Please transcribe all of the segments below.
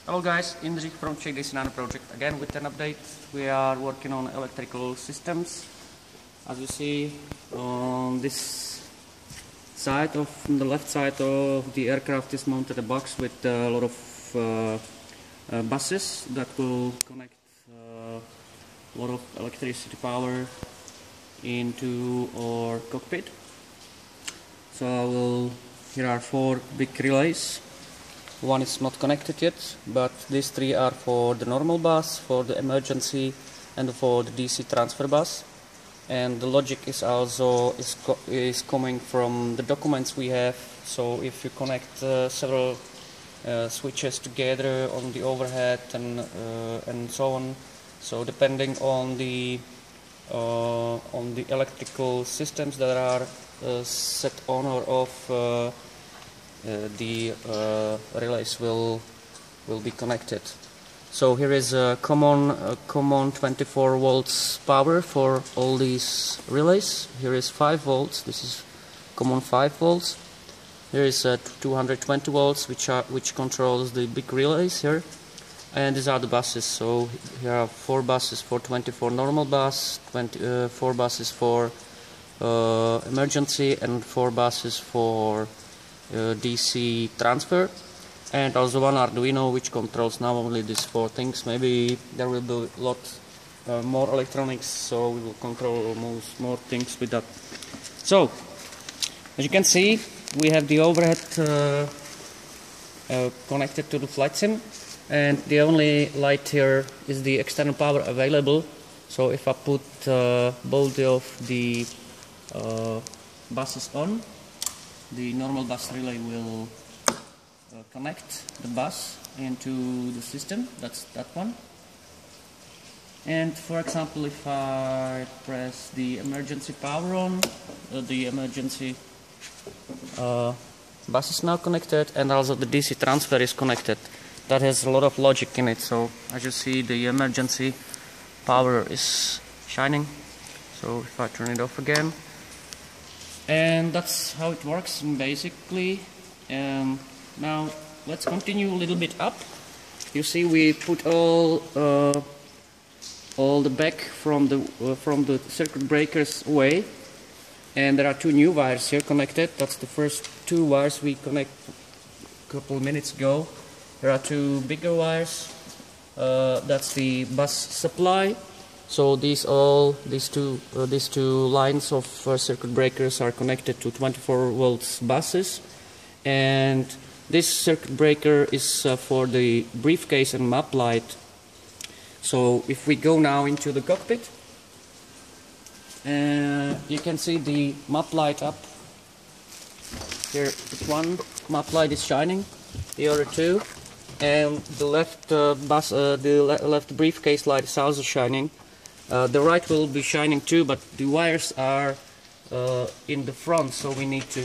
Hello guys, Indrik from Czech DC-9 project again with an update. We are working on electrical systems. As you see on this side, on the left side of the aircraft is mounted a box with a lot of buses that will connect a lot of electricity power into our cockpit. So here are 4 big relays. One is not connected yet, but these 3 are for the normal bus, for the emergency, and for the DC transfer bus. And the logic is also coming from the documents we have. So if you connect several switches together on the overhead and so on, so depending on the electrical systems that are set on or off, the relays will be connected. So here is a common 24 volts power for all these relays. Here is 5 volts. This is common 5 volts. Here is 220 volts, which controls the big relays here. And these are the buses. So here are 4 buses for 24 normal bus, 4 buses for emergency, and 4 buses for DC transfer, and also one Arduino which controls now only these 4 things. Maybe there will be a lot more electronics, so we will control almost more things with that. So as you can see, we have the overhead connected to the flight sim, and the only light here is the external power available. So if I put both of the buses on, the normal bus relay will connect the bus into the system. That's that one. And for example, if I press the emergency power on, the emergency bus is now connected, and also the DC transfer is connected. That has a lot of logic in it. So as you see, the emergency power is shining. So if I turn it off again, and that's how it works basically. Now let's continue a little bit up. You see, we put all the back from the circuit breakers away, and there are 2 new wires here connected. That's the first 2 wires we connect a couple of minutes ago. There are 2 bigger wires. That's the bus supply. So these two lines of circuit breakers are connected to 24 volts buses, and this circuit breaker is for the briefcase and map light. So if we go now into the cockpit, you can see the map light up here. One map light is shining, the other 2, and the left briefcase light is also shining. The right will be shining too, but the wires are in the front, so we need to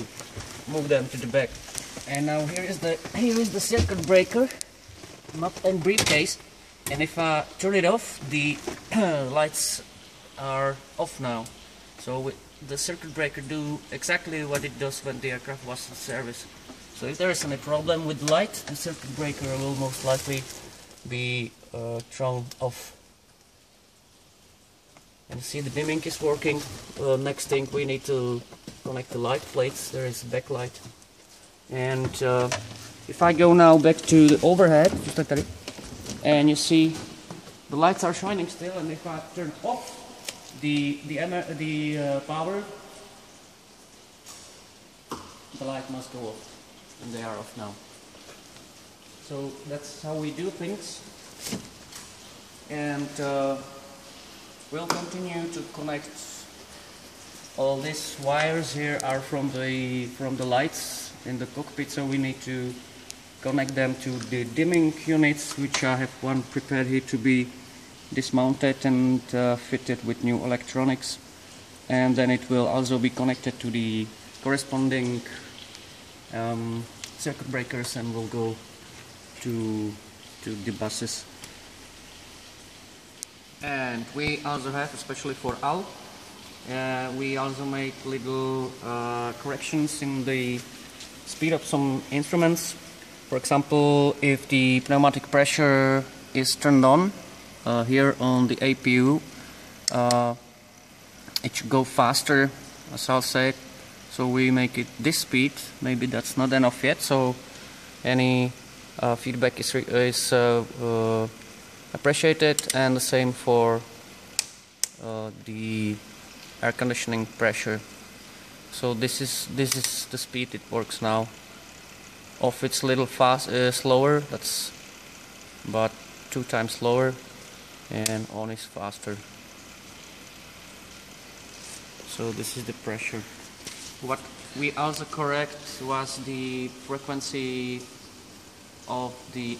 move them to the back. And now here is the circuit breaker, map and briefcase, and if I turn it off, the lights are off now. So the circuit breaker do exactly what it does when the aircraft was in service. So if there is any problem with the light, the circuit breaker will most likely be thrown off. And see, the dimming is working. Next thing, we need to connect the light plates. There is backlight. And if I go now back to the overhead, and you see the lights are shining still, and if I turn off the power, the light must go off, and they are off now. So that's how we do things. And we'll continue to connect. All these wires here are from the lights in the cockpit, so we need to connect them to the dimming units, which I have one prepared here to be dismounted and fitted with new electronics. And then it will also be connected to the corresponding circuit breakers, and will go to the buses. And we also have, especially for AL, we also make little corrections in the speed of some instruments. For example, if the pneumatic pressure is turned on here on the APU, it should go faster, as I'll say. So we make it this speed. Maybe that's not enough yet, so any feedback is appreciated, and the same for the air conditioning pressure. So this is the speed it works now. Off it's a little slower, that's about 2 times slower, and on is faster. So this is the pressure. What we also correct was the frequency of the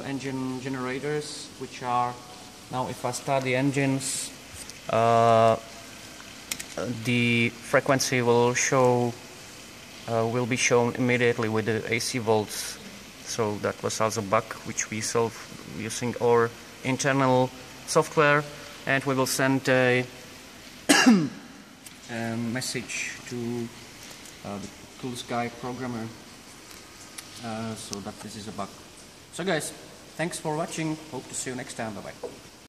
engine generators, which are now, if I start the engines, the frequency will be shown immediately with the AC volts. So that was also a bug which we solved using our internal software, and we will send a message to the Cool Sky programmer, so that this is a bug. So guys, thanks for watching, hope to see you next time, bye bye.